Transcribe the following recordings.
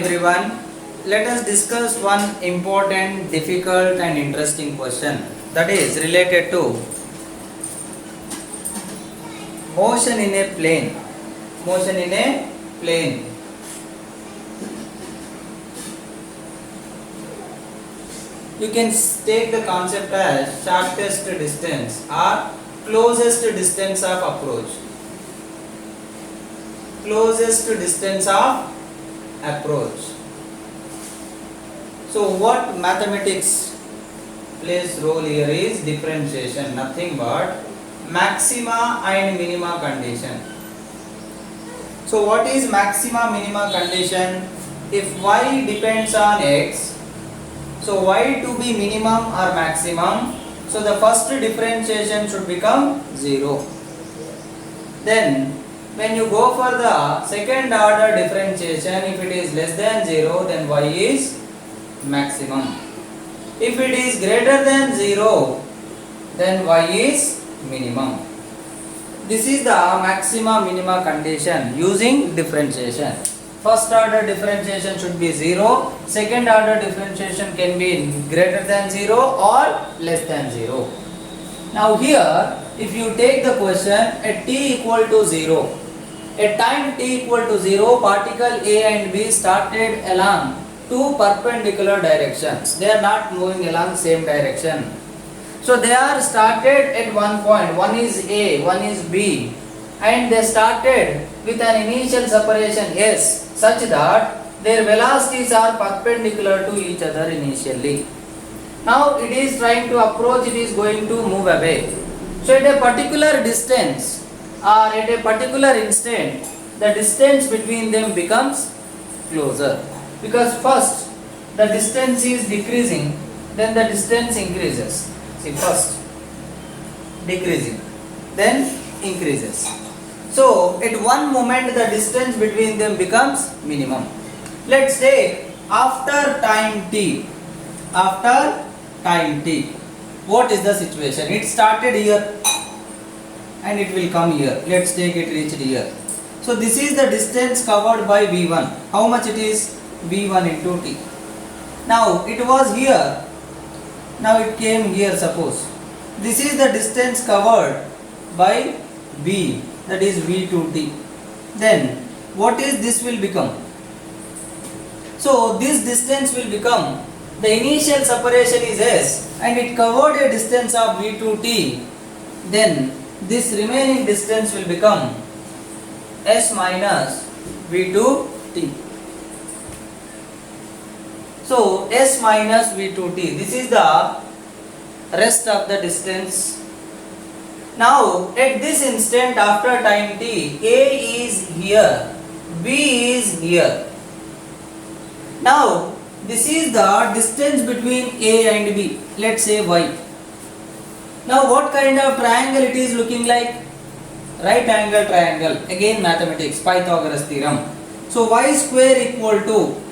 everyone. Let us discuss one important, difficult and interesting question that is related to motion in a plane. Motion in a plane. You can take the concept as shortest distance or closest distance of approach. Closest distance of approach. So what mathematics plays role here is differentiation, nothing but maxima and minima condition. So what is maxima minima condition? If y depends on x, so y to be minimum or maximum, so the first differentiation should become 0. Then when you go for the second order differentiation, if it is less than 0, then y is maximum. If it is greater than 0, then y is minimum. This is the maxima minima condition using differentiation. First order differentiation should be 0, second order differentiation can be greater than 0 or less than 0. Now here, if you take the question at t equal to 0, at time t equal to 0, particle A and B started along two perpendicular directions. They are not moving along same direction. So they are started at one point. One is A, one is B, and they started with an initial separation S, such that their velocities are perpendicular to each other initially. Now it is trying to approach, it is going to move away. So at a particular distance or at a particular instant, the distance between them becomes closer. Because first the distance is decreasing, then the distance increases. See, first decreasing, then increases. So at one moment the distance between them becomes minimum. Let's take after time t. After time t, what is the situation? It started here and it will come here. Let's take it reached here. So this is the distance covered by v1. How much it is? v1 into t. Now it was here. Now it came here, suppose. This is the distance covered by b, that is v2t. Then what is this will become? So this distance will become, the initial separation is s and it covered a distance of v2t. Then this remaining distance will become s minus v2t. So s minus v2t, this is the rest of the distance. Now at this instant after time t, A is here, B is here. Now this is the distance between A and B, let's say y. Now what kind of triangle it is looking like? Right angle triangle, again mathematics, Pythagoras theorem. So y square equal to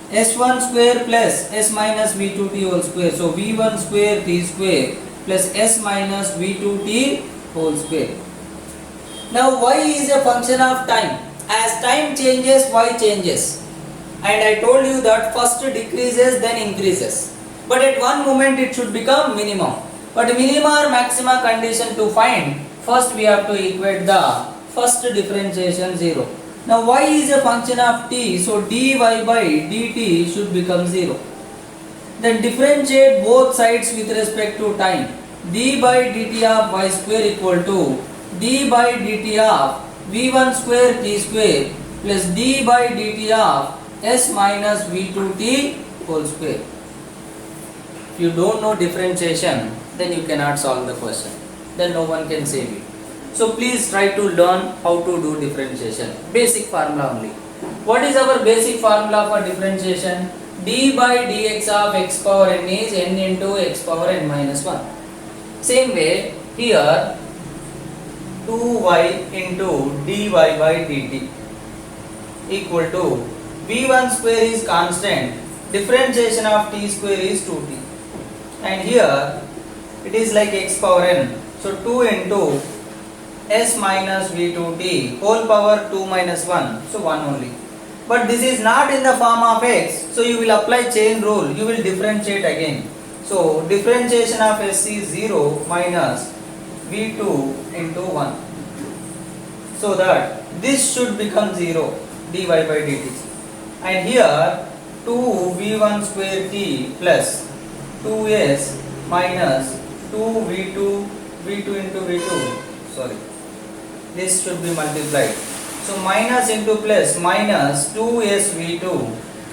s1 square plus s minus v2t whole square. So v1 square t square plus s minus v2t whole square. Now y is a function of time. As time changes, y changes. And I told you that first decreases then increases. But at one moment it should become minimum. But minima or maxima condition to find, first we have to equate the first differentiation 0. Now y is a function of t, so dy by dt should become 0. Then differentiate both sides with respect to time. d by dt of y square equal to d by dt of v1 square t square plus d by dt of s minus v2t whole square. If you don't know differentiation, then you cannot solve the question. Then no one can save you. So please try to learn how to do differentiation. Basic formula only. What is our basic formula for differentiation? d by dx of x power n is n into x power n minus 1. Same way here 2y into dy by dt equal to v1 square is constant, differentiation of t square is 2t. And here it is like x power n. So 2 into s minus v2t whole power 2 minus 1, so 1 only. but this is not in the form of x, so you will apply chain rule, you will differentiate again. So differentiation of s is 0 minus v2 into 1, so that this should become 0 dy by dt, and here 2v1 square t plus 2s minus 2v2 into v2, sorry, this should be multiplied. So minus into plus minus 2sv2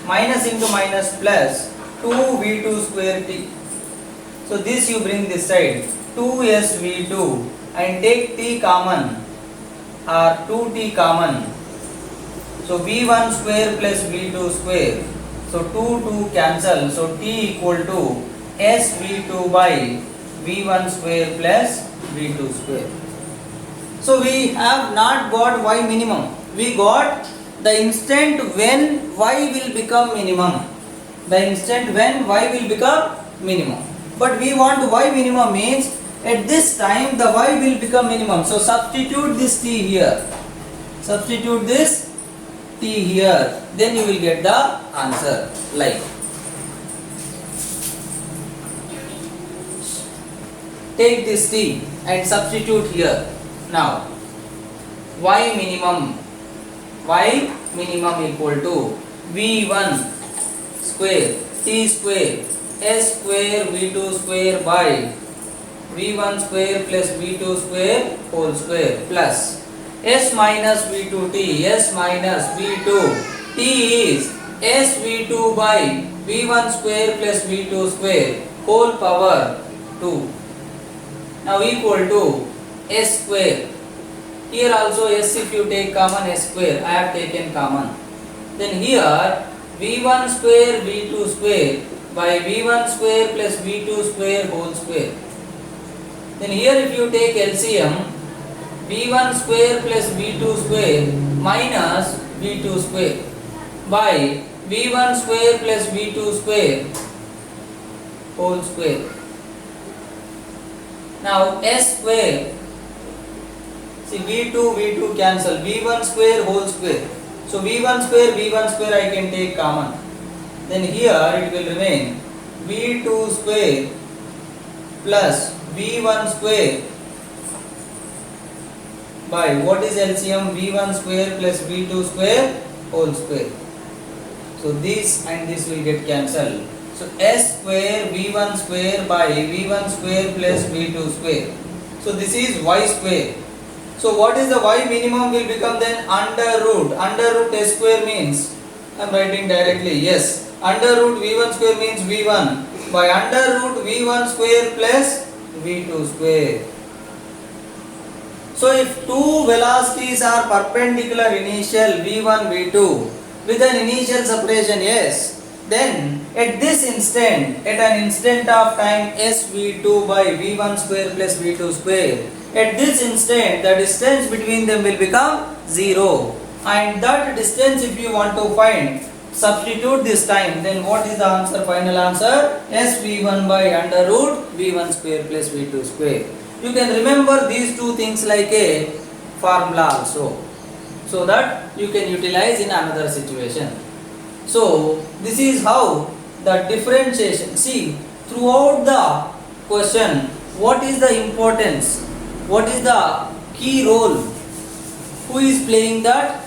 minus into minus plus 2v2 square t. So this you bring this side 2sv2 and take t common or 2t common. So v1 square plus v2 square. So 2 cancel. So t equal to sv2 by v1 square plus v2 square. So we have not got y minimum. We got the instant when y will become minimum. The instant when y will become minimum. But we want y minimum means at this time the y will become minimum. So substitute this t here. Substitute this t here. Then you will get the answer like. Take this t and substitute here. Now y minimum equal to v1 square t square s square v2 square by v1 square plus v2 square whole square plus s minus v2 t, s minus v2 t is s v2 by v1 square plus v2 square whole power 2. Now equal to s square. Here also s if you take common s square, I have taken common. Then here v1 square v2 square by v1 square plus v2 square whole square. Then here if you take LCM, v1 square plus v2 square minus v2 square by v1 square plus v2 square whole square. Now s square, see v2 cancel, v1 square whole square. So v1 square I can take common. Then here it will remain v2 square plus v1 square by what is LCM, v1 square plus v2 square whole square. So this and this will get cancelled. So s square v1 square by v1 square plus v2 square. So this is y square. So what is the y minimum will become then under root s square means I am writing directly, yes, under root v1 square means v1 by under root v1 square plus v2 square. So if two velocities are perpendicular initial v1 v2 with an initial separation s, then at this instant, at an instant of time sv2 by v1 square plus v2 square, at this instant the distance between them will become 0, and that distance if you want to find, substitute this time, then what is the answer, final answer, sv1 by under root v1 square plus v2 square. You can remember these two things like a formula also, so that you can utilize in another situation. So this is how the differentiation, see throughout the question what is the importance, what is the key role, who is playing that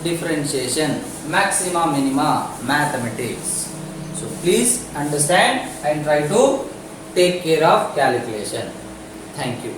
differentiation, maxima minima, mathematics. So please understand and try to take care of calculation. Thank you.